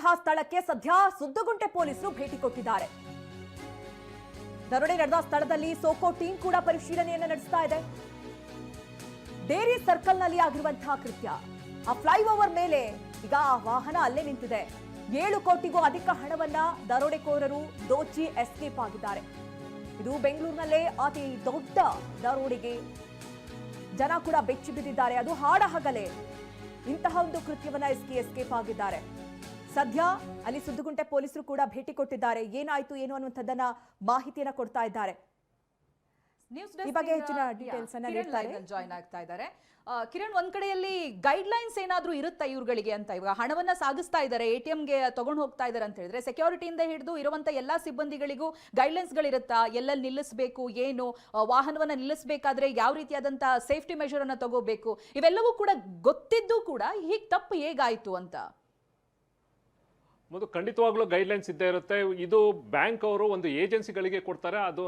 ನಡೆದಂತಹ ಸ್ಥಳಕ್ಕೆ ಸದ್ಯ ಸುದ್ದುಗುಂಟೆ ಪೊಲೀಸರು ಭೇಟಿ ಕೊಟ್ಟಿದ್ದಾರೆ. ದರೋಡೆ ನಡೆದ ಸ್ಥಳದಲ್ಲಿ ಸೋಕೋ ಟೀಮ್ ಕೂಡ ಪರಿಶೀಲನೆಯನ್ನು ನಡೆಸ್ತಾ ಇದೆ. ಡೇರಿ ಸರ್ಕಲ್ ನಲ್ಲಿ ಆಗಿರುವಂತಹ ಕೃತ್ಯ, ಆ ಫ್ಲೈಓವರ್ ಮೇಲೆ ಈಗ ಆ ವಾಹನ ಅಲ್ಲೇ ನಿಂತಿದೆ. 7 ಕೋಟಿಗೂ ಅಧಿಕ ಹಣವನ್ನ ದರೋಡೆಕೋರರು ದೋಚಿ ಎಸ್ಕೇಪ್ ಆಗಿದ್ದಾರೆ. ಇದು ಬೆಂಗಳೂರಿನಲ್ಲೇ ಅತಿ ದೊಡ್ಡ ದರೋಡೆಗೆ ಜನ ಕೂಡ ಬೆಚ್ಚಿ ಬಿದ್ದಿದ್ದಾರೆ. ಅದು ಹಾಡಹಗಲೇ ಇಂತಹ ಒಂದು ಕೃತ್ಯವನ್ನ ಎಸ್ಕೇಪ್ ಆಗಿದ್ದಾರೆ. ಸದ್ಯ ಅಲ್ಲಿ ಸುದ್ದುಗುಂಟೆ ಪೊಲೀಸರು ಕೂಡ ಭೇಟಿ ಕೊಟ್ಟಿದ್ದಾರೆ. ಏನಾಯ್ತು ಏನು ಅನ್ನುವಂಥದ್ದನ್ನ ಮಾಹಿತಿಯನ್ನ ಕೊಡ್ತಾ ಇದ್ದಾರೆ. ಈ ಬಗ್ಗೆ ಹೆಚ್ಚಿನ ಡೀಟೇಲ್ಸ್ ಅನ್ನ ಜಾಯ್ನ್ ಆಗ್ತಾ ಇದ್ದಾರೆ. ಕಿರಣ್, ಒಂದ್ ಕಡೆಯಲ್ಲಿ ಗೈಡ್ ಲೈನ್ಸ್ ಏನಾದ್ರೂ ಇರುತ್ತಾ ಇವ್ರುಗಳಿಗೆ ಅಂತ? ಇವಾಗ ಹಣವನ್ನ ಸಾಗಿಸ್ತಾ ಇದ್ದಾರೆ, ATMಗೆ ತಗೊಂಡು ಹೋಗ್ತಾ ಇದ್ದಾರೆ ಅಂತ ಹೇಳಿದ್ರೆ ಸೆಕ್ಯೂರಿಟಿಯಿಂದ ಹಿಡಿದು ಇರುವಂತ ಎಲ್ಲಾ ಸಿಬ್ಬಂದಿಗಳಿಗೂ ಗೈಡ್ ಲೈನ್ಸ್ ಗಳಿರುತ್ತಾ? ಎಲ್ಲೆಲ್ಲಿ ನಿಲ್ಲಿಸಬೇಕು, ಏನು ವಾಹನವನ್ನ ನಿಲ್ಲಿಸಬೇಕಾದ್ರೆ ಯಾವ ರೀತಿಯಾದಂತ ಸೇಫ್ಟಿ ಮೆಷರ್ ಅನ್ನ ತಗೋಬೇಕು, ಇವೆಲ್ಲವೂ ಕೂಡ ಗೊತ್ತಿದ್ದು ಕೂಡ ಹೀಗೆ ತಪ್ಪು ಹೇಗಾಯ್ತು ಅಂತ? ಮತ್ತು ಖಂಡಿತವಾಗ್ಲೂ ಗೈಡ್ಲೈನ್ಸ್ ಇದ್ದೇ ಇರುತ್ತೆ. ಇದು ಬ್ಯಾಂಕ್ ಅವರು ಒಂದು ಏಜೆನ್ಸಿಗಳಿಗೆ ಕೊಡ್ತಾರೆ. ಅದು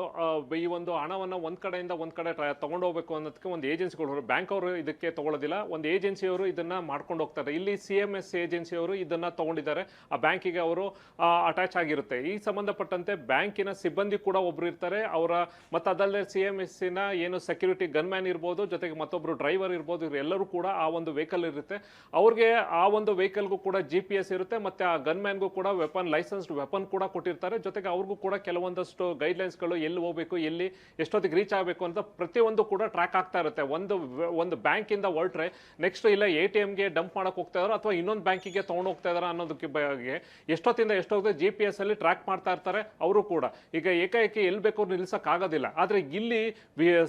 ಈ ಒಂದು ಹಣವನ್ನು ಒಂದು ಕಡೆಯಿಂದ ಒಂದು ಕಡೆ ತಗೊಂಡು ಹೋಗ್ಬೇಕು ಅನ್ನೋದಕ್ಕೆ ಒಂದು ಏಜೆನ್ಸಿಗಳು, ಬ್ಯಾಂಕ್ ಅವರು ಇದಕ್ಕೆ ತಗೊಳ್ಳೋದಿಲ್ಲ, ಒಂದು ಏಜೆನ್ಸಿಯವರು ಇದನ್ನ ಮಾಡ್ಕೊಂಡು ಹೋಗ್ತಾರೆ. ಇಲ್ಲಿ CMS ಏಜೆನ್ಸಿಯವರು ಇದನ್ನ ತಗೊಂಡಿದ್ದಾರೆ, ಆ ಬ್ಯಾಂಕಿಗೆ ಅವರು ಅಟ್ಯಾಚ್ ಆಗಿರುತ್ತೆ. ಈ ಸಂಬಂಧಪಟ್ಟಂತೆ ಬ್ಯಾಂಕಿನ ಸಿಬ್ಬಂದಿ ಕೂಡ ಒಬ್ರು ಇರ್ತಾರೆ ಅವರ, ಮತ್ತು ಅದಲ್ಲದೆ CMSನ ಏನು ಸೆಕ್ಯೂರಿಟಿ ಗನ್ಮ್ಯಾನ್ ಇರ್ಬೋದು, ಜೊತೆಗೆ ಮತ್ತೊಬ್ರು ಡ್ರೈವರ್ ಇರ್ಬೋದು, ಇವರೆಲ್ಲರೂ ಕೂಡ ಆ ಒಂದು ವೆಹಿಕಲ್ ಇರುತ್ತೆ. ಅವ್ರಿಗೆ ಆ ಒಂದು ವೆಹಿಕಲ್ಗೂ ಕೂಡ GPS ಇರುತ್ತೆ, ಮತ್ತೆ ಆ ಗನ್ಮ್ಯಾನ್ ಕೂಡ ವೆಪನ್, ಲೈಸೆನ್ಸ್ಡ್ ವೆಪನ್ ಕೂಡ ಕೊಟ್ಟಿರ್ತಾರೆ. ಜೊತೆಗೆ ಅವ್ರಿಗೂ ಕೂಡ ಕೆಲವೊಂದಷ್ಟು ಗೈಡ್ಲೈನ್ಸ್ಗಳು, ಎಲ್ಲಿ ಹೋಗ್ಬೇಕು, ಎಲ್ಲಿ ಎಷ್ಟೊತ್ತಿಗೆ ರೀಚ್ ಆಗಬೇಕು ಅಂತ ಪ್ರತಿಯೊಂದು ಕೂಡ ಟ್ರ್ಯಾಕ್ ಆಗ್ತಾ ಇರುತ್ತೆ. ಒಂದು ಬ್ಯಾಂಕಿಂದ ಹೊರಟ್ರೆ ನೆಕ್ಸ್ಟ್ ಇಲ್ಲ ATMಗೆ ಡಂಪ್ ಮಾಡಕ್ ಹೋಗ್ತಾ ಇದಾರೋ ಅಥವಾ ಇನ್ನೊಂದು ಬ್ಯಾಂಕಿಗೆ ತಗೊಂಡು ಹೋಗ್ತಾ ಇದಾರ ಅನ್ನೋದಕ್ಕೆ ಬಗ್ಗೆ ಎಷ್ಟೊತ್ತಿಂದ ಎಷ್ಟೊತ್ತಿಗೆ GPS ಅಲ್ಲಿ ಟ್ರ್ಯಾಕ್ ಮಾಡ್ತಾ ಇರ್ತಾರೆ ಅವರು ಕೂಡ. ಈಗ ಏಕಾಏಕಿ ಎಲ್ಲಿ ಬೇಕು ನಿಲ್ಸಕ್ ಆಗೋದಿಲ್ಲ. ಆದ್ರೆ ಇಲ್ಲಿ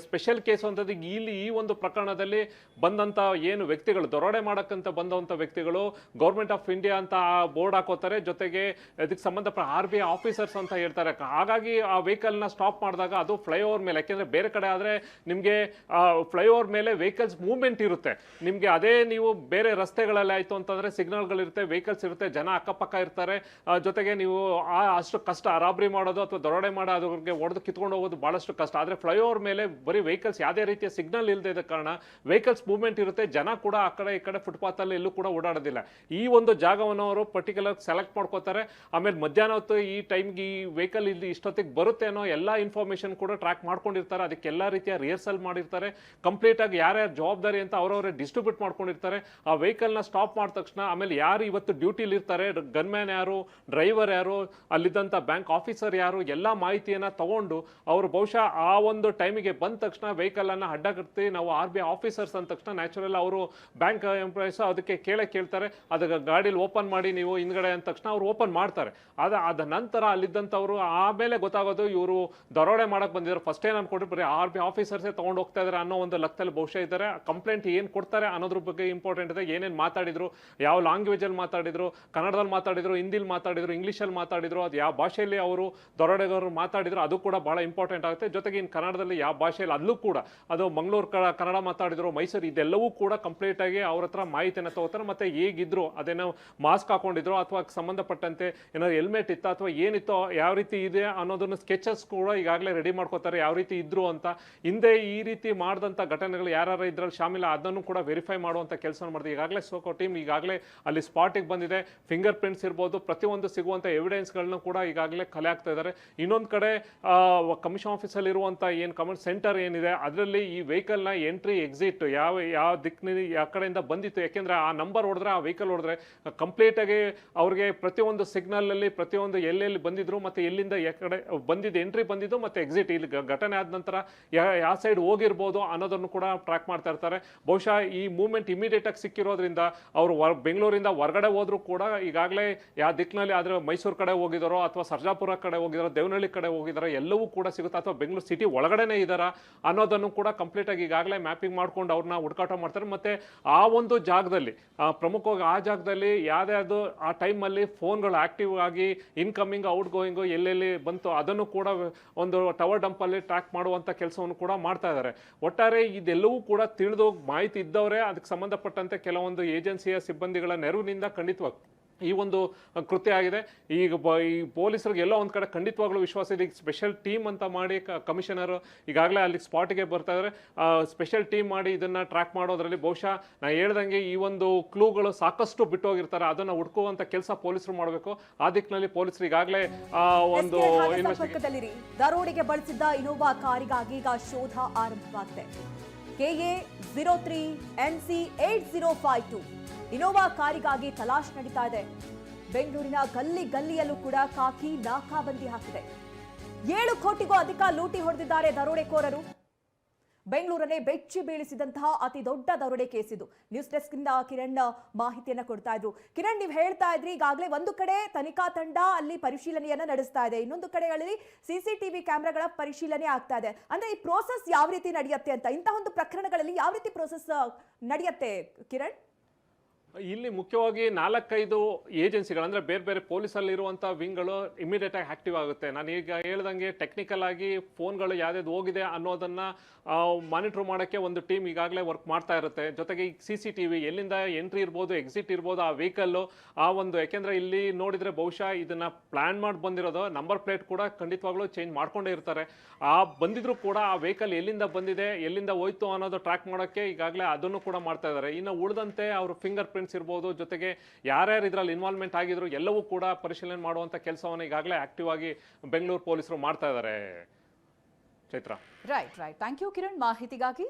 ಸ್ಪೆಷಲ್ ಕೇಸ್ ಅಂತದ್ದು, ಇಲ್ಲಿ ಈ ಒಂದು ಪ್ರಕರಣದಲ್ಲಿ ಬಂದಂತ ಏನು ವ್ಯಕ್ತಿಗಳು, ದರೋಡೆ ಮಾಡಕ್ಕಂತ ಬಂದಂತ ವ್ಯಕ್ತಿಗಳು ಗೌರ್ಮೆಂಟ್ ಆಫ್ ಇಂಡಿಯಾ ಅಂತ ಬೋರ್ಡ್ ಹಾಕೋತಾರೆ, ಜೊತೆಗೆ ಇದಕ್ಕೆ ಸಂಬಂಧಪಟ್ಟ RBI ಆಫೀಸರ್ಸ್ ಅಂತ ಹೇಳ್ತಾರೆ. ಹಾಗಾಗಿ ಆ ವೆಹಿಕಲ್ ನ ಸ್ಟಾಪ್ ಮಾಡಿದಾಗ ಅದು ಫ್ಲೈಓವರ್ ಮೇಲೆ, ಯಾಕೆಂದ್ರೆ ಬೇರೆ ಕಡೆ ಆದ್ರೆ ನಿಮ್ಗೆ ಫ್ಲೈಓವರ್ ಮೇಲೆ ವೆಹಿಕಲ್ಸ್ ಮೂವ್ಮೆಂಟ್ ಇರುತ್ತೆ. ನಿಮ್ಗೆ ಅದೇ ನೀವು ಬೇರೆ ರಸ್ತೆಗಳಲ್ಲಿ ಆಯ್ತು ಅಂತಂದ್ರೆ ಸಿಗ್ನಲ್ಗಳಿರುತ್ತೆ, ವೆಹಿಕಲ್ಸ್ ಇರುತ್ತೆ, ಜನ ಅಕ್ಕಪಕ್ಕ ಇರ್ತಾರೆ. ಜೊತೆಗೆ ನೀವು ಅಷ್ಟು ಕಷ್ಟ ರಾಬ್ರಿ ಮಾಡೋದು ಅಥವಾ ದರೋಡೆ ಮಾಡೋದಕ್ಕೆ ಹೊಡೆದು ಕಿತ್ಕೊಂಡು ಹೋಗೋದು ಬಹಳಷ್ಟು ಕಷ್ಟ. ಆದ್ರೆ ಫ್ಲೈಓವರ್ ಮೇಲೆ ಬರೀ ವೆಹಿಕಲ್ಸ್ ಯಾವುದೇ ರೀತಿಯ ಸಿಗ್ನಲ್ ಇಲ್ಲದೆ ಇದ್ದ ಕಾರಣ ವೆಹಿಕಲ್ಸ್ ಮೂವ್ಮೆಂಟ್ ಇರುತ್ತೆ, ಜನ ಕೂಡ ಆ ಕಡೆ ಈ ಕಡೆ ಫುಟ್ಪಾತ್ ಅಲ್ಲಿ ಎಲ್ಲೂ ಕೂಡ ಓಡಾಡೋದಿಲ್ಲ. ಈ ಒಂದು ಜಾಗವನ್ನು ಅವರು ಪರ್ಟಿಕ್ಯುಲರ್ ಸೆಲೆಕ್ಟ್ ಮಾಡ್ಕೋತಾರೆ. ಆಮೇಲೆ ಮಧ್ಯಾಹ್ನ ಹೊತ್ತು ಈ ಟೈಮ್ಗೆ ಈ ವೆಹಿಕಲ್ ಇಲ್ಲಿ ಇಷ್ಟೊತ್ತಿಗೆ ಬರುತ್ತೆ ಅನ್ನೋ ಎಲ್ಲ ಇನ್ಫಾರ್ಮೇಶನ್ ಕೂಡ ಟ್ರ್ಯಾಕ್ ಮಾಡ್ಕೊಂಡಿರ್ತಾರೆ. ಅದಕ್ಕೆ ಎಲ್ಲ ರೀತಿಯ ರಿಹರ್ಸಲ್ ಮಾಡಿರ್ತಾರೆ. ಕಂಪ್ಲೀಟ್ ಆಗಿ ಯಾರ್ಯಾರು ಜವಾಬ್ದಾರಿ ಅಂತ ಅವರವರೇ ಡಿಸ್ಟ್ರಿಬ್ಯೂಟ್ ಮಾಡ್ಕೊಂಡಿರ್ತಾರೆ. ಆ ವೆಹಿಕಲ್ ನ ಸ್ಟಾಪ್ ಮಾಡಿದ ತಕ್ಷಣ ಆಮೇಲೆ ಯಾರು ಇವತ್ತು ಡ್ಯೂಟಿಲಿ ಇರ್ತಾರೆ, ಗನ್ಮ್ಯಾನ್ ಯಾರು, ಡ್ರೈವರ್ ಯಾರು, ಅಲ್ಲಿದ್ದಂಥ ಬ್ಯಾಂಕ್ ಆಫೀಸರ್ ಯಾರು, ಎಲ್ಲ ಮಾಹಿತಿಯನ್ನ ತಗೊಂಡು ಅವರು ಬಹುಶಃ ಆ ಒಂದು ಟೈಮಿಗೆ ಬಂದ ತಕ್ಷಣ ವೆಹಿಕಲ್ ಅನ್ನ ಅಡ್ಡಗಟ್ಟಿ ನಾವು RBI ಆಫೀಸರ್ಸ್ ಅಂದ ತಕ್ಷಣ ನ್ಯಾಚುರಲ್ ಅವರು ಬ್ಯಾಂಕ್ ಎಂಪ್ಲಾಯೀಸ್ ಅದಕ್ಕೆ ಕೇಳ್ತಾರೆ, ಅದಕ್ಕೆ ಗಾಡಿಲಿ ಓಪನ್ ಮಾಡಿ ನೀವು ಹಿಂದ್ಗಡೆ ಅಂದ ತಕ್ಷಣ ಅವ್ರು ಓಪನ್ ಮಾಡ್ತಾರೆ. ಅದ ನಂತರ ಅಲ್ಲಿದ್ದಂಥವ್ರು ಆಮೇಲೆ ಗೊತ್ತಾಗೋದು ಇವರು ದರೋಡೆ ಮಾಡಕ್ ಬಂದಿದ್ದಾರೆ. ಫಸ್ಟ್ ಏನ್ ಅನ್ಕೊಂಡ್ರೆ ಬರೀ RBI ಆಫೀಸರ್ಸೇ ತಗೊಂಡು ಹೋಗ್ತಾ ಇದಾರೆ ಅನ್ನೋ ಒಂದು ಲೆಕ್ಕದಲ್ಲಿ ಬಹುಶಃ ಇದ್ದಾರೆ. ಕಂಪ್ಲೇಂಟ್ ಏನ್ ಕೊಡ್ತಾರೆ ಅನ್ನೋದ್ರ ಬಗ್ಗೆ ಇಂಪಾರ್ಟೆಂಟ್ ಇದೆ. ಏನೇನು ಮಾತಾಡಿದ್ರು, ಯಾವ ಲ್ಯಾಂಗ್ವೇಜ್ ಅಲ್ಲಿ ಮಾತಾಡಿದ್ರು, ಕನ್ನಡದಲ್ಲಿ ಮಾತಾಡಿದ್ರು, ಹಿಂದಿಲಿ ಮಾತಾಡಿದ್ರು, ಇಂಗ್ಲಿಷಲ್ಲಿ ಮಾತಾಡಿದ್ರು, ಅದು ಯಾವ ಭಾಷೆಯಲ್ಲಿ ಅವರು ದರೋಡೆಗಾರರು ಮಾತಾಡಿದ್ರು, ಅದು ಕೂಡ ಬಹಳ ಇಂಪಾರ್ಟೆಂಟ್ ಆಗುತ್ತೆ. ಜೊತೆಗೆ ಇನ್ನು ಕನ್ನಡದಲ್ಲಿ ಯಾವ ಭಾಷೆಯಲ್ಲಿ ಅಲ್ಲೂ ಕೂಡ, ಅದು ಮಂಗಳೂರು ಕನ್ನಡ ಮಾತಾಡಿದ್ರು, ಮೈಸೂರು, ಇದೆಲ್ಲವೂ ಕೂಡ ಕಂಪ್ಲೀಟ್ ಆಗಿ ಅವ್ರ ಹತ್ರ ಮಾಹಿತಿಯನ್ನು ತಗೋತಾರೆ. ಮತ್ತೆ ಹೇಗಿದ್ರು, ಅದೇನೋ ಮಾಸ್ಕ್ ಹಾಕೊಂಡಿದ್ರು ಅಥವಾ ಸಂಬಂಧಪಟ್ಟಂತೆ ಏನಾದ್ರು ಹೆಲ್ಮೆಟ್ ಇತ್ತ ಅಥವಾ ಏನಿತ್ತೋ, ಯಾವ ರೀತಿ ಇದೆ ಅನ್ನೋದನ್ನ ಸ್ಕೆಚಸ್ ಕೂಡ ಈಗಾಗಲೇ ರೆಡಿ ಮಾಡ್ಕೋತಾರೆ, ಯಾವ ರೀತಿ ಇದ್ರು ಅಂತ. ಹಿಂದೆ ಈ ರೀತಿ ಮಾಡಿದಂಥ ಘಟನೆಗಳು ಯಾರು ಇದ್ರಲ್ಲಿ ಶಾಮಿಲ ಅದನ್ನು ಕೂಡ ವೆರಿಫೈ ಮಾಡುವಂಥ ಕೆಲಸ ಮಾಡಿದೆ. ಈಗಾಗಲೇ ಸೋಕೋ ಟೀಮ್ ಈಗಾಗಲೇ ಅಲ್ಲಿ ಸ್ಪಾಟಿಗೆ ಬಂದಿದೆ. ಫಿಂಗರ್ ಪ್ರಿಂಟ್ಸ್ ಇರ್ಬೋದು, ಪ್ರತಿಯೊಂದು ಸಿಗುವಂಥ ಎವಿಡೆನ್ಸ್ಗಳನ್ನ ಕೂಡ ಈಗಾಗಲೇ ಕಲೆ ಆಗ್ತಾ ಇದ್ದಾರೆ. ಇನ್ನೊಂದು ಕಡೆ ಕಮಿಷನ್ ಆಫೀಸಲ್ಲಿ ಇರುವಂಥ ಏನು ಕಮೆಂಟ್ ಸೆಂಟರ್ ಏನಿದೆ ಅದರಲ್ಲಿ ಈ ವೆಹಿಕಲ್ನ ಎಂಟ್ರಿ ಎಕ್ಸಿಟ್ ಯಾವ ದಿಕ್ಕಿನಲ್ಲಿ ಯಾವ ಕಡೆಯಿಂದ ಬಂದಿತ್ತು, ಯಾಕೆಂದ್ರೆ ಆ ನಂಬರ್ ಹೊಡೆದ್ರೆ, ಆ ವೆಹಿಕಲ್ ಹೊಡೆದ್ರೆ ಕಂಪ್ಲೀಟ್ ಆಗಿ ಅವ್ರಿಗೆ ಪ್ರತಿಯೊಂದು ಸಿಗ್ನಲ್ ಅಲ್ಲಿ ಪ್ರತಿಯೊಂದು ಎಲ್ಲೆಲ್ಲಿ ಬಂದಿದ್ರು, ಮತ್ತೆ ಎಲ್ಲಿಂದ ಕಡೆ ಬಂದಿದ್ದು, ಎಂಟ್ರಿ ಬಂದಿದ್ದು, ಮತ್ತೆ ಎಕ್ಸಿಟ್, ಇಲ್ಲಿ ಘಟನೆ ಆದ ನಂತರ ಯಾವ ಸೈಡ್ ಹೋಗಿರ್ಬೋದು ಅನ್ನೋದನ್ನು ಕೂಡ ಟ್ರ್ಯಾಕ್ ಮಾಡ್ತಾ ಇರ್ತಾರೆ. ಬಹುಶಃ ಈ ಮೂವ್ಮೆಂಟ್ ಇಮಿಡಿಯೇಟ್ ಆಗಿ ಸಿಕ್ಕಿರೋದ್ರಿಂದ ಅವರು ಬೆಂಗಳೂರಿಂದ ಹೊರಗಡೆ ಹೋದ್ರು ಕೂಡ ಈಗಾಗಲೇ ಯಾವ ದಿಕ್ಕಿನಲ್ಲಿ ಆದ್ರೆ ಮೈಸೂರು ಕಡೆ ಹೋಗಿದಾರೋ ಅಥವಾ ಸರ್ಜಾಪುರ ಕಡೆ ಹೋಗಿದಾರೋ, ದೇವನಹಳ್ಳಿ ಕಡೆ ಹೋಗಿದಾರೋ, ಎಲ್ಲವೂ ಕೂಡ ಸಿಗುತ್ತೆ. ಅಥವಾ ಬೆಂಗಳೂರು ಸಿಟಿ ಒಳಗಡೆನೇ ಇದಾರ ಅನ್ನೋದನ್ನು ಕೂಡ ಕಂಪ್ಲೀಟ್ ಆಗಿ ಈಗಾಗಲೇ ಮ್ಯಾಪಿಂಗ್ ಮಾಡ್ಕೊಂಡು ಅವ್ರನ್ನ ಹುಡುಕಾಟ ಮಾಡ್ತಾರೆ. ಮತ್ತೆ ಆ ಒಂದು ಜಾಗದಲ್ಲಿ ಪ್ರಮುಖವಾಗಿ ಆ ಜಾಗದಲ್ಲಿ ಯಾವ್ದು ಆ ಟೈಮಲ್ಲಿ ಫೋನ್ಗಳು ಆಕ್ಟಿವ್ ಆಗಿ ಇನ್ಕಮಿಂಗ್ ಔಟ್ ಗೋಯಿಂಗು ಎಲ್ಲೆಲ್ಲಿ ಬಂತು ಅದನ್ನು ಕೂಡ ಒಂದು ಟವರ್ ಡಂಪ್ ಅಲ್ಲಿ ಟ್ರ್ಯಾಕ್ ಮಾಡುವಂತ ಕೆಲಸವನ್ನು ಕೂಡ ಮಾಡ್ತಾ ಇದ್ದಾರೆ. ಒಟ್ಟಾರೆ ಇದೆಲ್ಲವೂ ಕೂಡ ತಿಳಿದು ಮಾಹಿತಿ ಇದ್ದವರೇ ಅದಕ್ಕೆ ಸಂಬಂಧಪಟ್ಟಂತೆ ಕೆಲವೊಂದು ಏಜೆನ್ಸಿಯ ಸಿಬ್ಬಂದಿಗಳ ನೆರವಿನಿಂದ ಖಂಡಿತವಾಗಿ ಈ ಒಂದು ಕೃತ್ಯ ಆಗಿದೆ. ಈಗ ಈ ಪೊಲೀಸರಿಗೆ ಎಲ್ಲೋ ಒಂದು ಕಡೆ ಖಂಡಿತವಾಗ್ಲೂ ವಿಶ್ವಾಸ ಇದೆ. ಈಗ ಸ್ಪೆಷಲ್ ಟೀಮ್ ಅಂತ ಮಾಡಿ ಕಮಿಷನರ್ ಈಗಾಗಲೇ ಅಲ್ಲಿ ಸ್ಪಾಟಿಗೆ ಬರ್ತಾ ಇದ್ದಾರೆ. ಸ್ಪೆಷಲ್ ಟೀಮ್ ಮಾಡಿ ಇದನ್ನ ಟ್ರ್ಯಾಕ್ ಮಾಡೋದ್ರಲ್ಲಿ ಬಹುಶಃ ನಾ ಹೇಳ್ದಂಗೆ ಈ ಒಂದು ಕ್ಲೂಗಳು ಸಾಕಷ್ಟು ಬಿಟ್ಟು ಹೋಗಿರ್ತಾರೆ, ಅದನ್ನ ಹುಡುಕುವಂತ ಕೆಲಸ ಪೊಲೀಸರು ಮಾಡಬೇಕು. ಆ ದಿಕ್ಕಿನಲ್ಲಿ ಪೊಲೀಸರು ಈಗಾಗಲೇ ಒಂದು ಸಂಪರ್ಕದಲ್ಲಿರಿ. ದರೋಡೆಗೆ ಬಳಸಿದ್ದ ಇನೋವಾ ಕಾರಿಗಾಗಿ ಈಗ ಶೋಧ ಆರಂಭವಾಗಿದೆ. KA 03 NC 8052 ಇನೋವಾ ಕಾರಿಗಾಗಿ ತಲಾಶ್ ನಡೀತಾ ಇದೆ. ಬೆಂಗಳೂರಿನ ಗಲ್ಲಿ ಗಲ್ಲಿಯಲ್ಲೂ ಕೂಡ ಖಾಕಿ ನಾಕಾಬಂದಿ ಹಾಕಿದೆ. 7 ಕೋಟಿಗೂ ಅಧಿಕ ಲೂಟಿ ಹೊಡೆದಿದ್ದಾರೆ ದರೋಡೆಕೋರರು. ಬೆಂಗಳೂರನ್ನೇ ಬೆಚ್ಚಿ ಬೀಳಿಸಿದಂತಹ ಅತಿ ದೊಡ್ಡ ದರೋಡೆ ಕೇಸ್ ಇದು. ನ್ಯೂಸ್ ಡೆಸ್ಕ್ ನಿಂದ ಕಿರಣ್ ಮಾಹಿತಿಯನ್ನ ಕೊಡ್ತಾ ಇದ್ರು. ಕಿರಣ್, ನೀವು ಹೇಳ್ತಾ ಇದ್ರಿ ಈಗಾಗಲೇ ಒಂದು ಕಡೆ ತನಿಖಾ ತಂಡ ಅಲ್ಲಿ ಪರಿಶೀಲನೆಯನ್ನ ನಡೆಸ್ತಾ ಇದೆ, ಇನ್ನೊಂದು ಕಡೆಗಳಲ್ಲಿ CCTV ಕ್ಯಾಮೆರಾಗಳ ಪರಿಶೀಲನೆ ಆಗ್ತಾ ಇದೆ. ಅಂದ್ರೆ ಈ ಪ್ರೋಸೆಸ್ ಯಾವ ರೀತಿ ನಡೆಯುತ್ತೆ ಅಂತ, ಇಂತಹ ಒಂದು ಪ್ರಕರಣಗಳಲ್ಲಿ ಯಾವ ರೀತಿ ಪ್ರೋಸೆಸ್ ನಡೆಯುತ್ತೆ ಕಿರಣ್? ಇಲ್ಲಿ ಮುಖ್ಯವಾಗಿ 4-5 ಏಜೆನ್ಸಿಗಳು ಅಂದ್ರೆ ಬೇರೆ ಬೇರೆ ಪೊಲೀಸಲ್ಲಿ ಇರುವಂತ ವಿಂಗ್ಗಳು ಇಮಿಡಿಯೇಟ್ ಆಗಿ ಆಕ್ಟಿವ್ ಆಗುತ್ತೆ. ನಾನು ಈಗ ಹೇಳ್ದಂಗೆ ಟೆಕ್ನಿಕಲ್ ಆಗಿ ಫೋನ್ಗಳು ಯಾವ್ದು ಹೋಗಿದೆ ಅನ್ನೋದನ್ನ ಮಾನಿಟರ್ ಮಾಡೋಕ್ಕೆ ಒಂದು ಟೀಮ್ ಈಗಾಗಲೇ ವರ್ಕ್ ಮಾಡ್ತಾ ಇರುತ್ತೆ. ಜೊತೆಗೆ ಈ CCTV ಎಲ್ಲಿಂದ ಎಂಟ್ರಿ ಇರ್ಬೋದು, ಎಕ್ಸಿಟ್ ಇರ್ಬೋದು, ಆ ವೆಹಿಕಲ್ ಆ ಒಂದು, ಯಾಕೆಂದ್ರೆ ಇಲ್ಲಿ ನೋಡಿದ್ರೆ ಬಹುಶಃ ಇದನ್ನ ಪ್ಲಾನ್ ಮಾಡಿ ಬಂದಿರೋದು. ನಂಬರ್ ಪ್ಲೇಟ್ ಕೂಡ ಖಂಡಿತವಾಗ್ಲೂ ಚೇಂಜ್ ಮಾಡ್ಕೊಂಡೇ ಇರ್ತಾರೆ. ಆ ಬಂದಿದ್ರು ಕೂಡ ಆ ವೆಹಿಕಲ್ ಎಲ್ಲಿಂದ ಬಂದಿದೆ, ಎಲ್ಲಿಂದ ಹೋಯ್ತು ಅನ್ನೋದು ಟ್ರ್ಯಾಕ್ ಮಾಡೋಕ್ಕೆ ಈಗಾಗಲೇ ಅದನ್ನು ಕೂಡ ಮಾಡ್ತಾ ಇದ್ದಾರೆ. ಇನ್ನು ಉಳಿದಂತೆ ಅವ್ರ ಫಿಂಗರ್ ಪ್ರಿಂಟ್ಸ್ ಇರ್ಬೋದು, ಜೊತೆಗೆ ಯಾರ್ಯಾರು ಇದರಲ್ಲಿ ಇನ್ವಾಲ್ವ್ಮೆಂಟ್ ಆಗಿದ್ರು ಎಲ್ಲವೂ ಕೂಡ ಪರಿಶೀಲನೆ ಮಾಡುವಂತ ಕೆಲಸವನ್ನು ಈಗಾಗಲೇ ಆಕ್ಟಿವ್ ಆಗಿ ಬೆಂಗಳೂರು ಪೊಲೀಸರು ಮಾಡ್ತಾ ಇದ್ದಾರೆ. Chaitra. Right. Thank you Kiran ಮಾಹಿತಿಗಾಗಿ.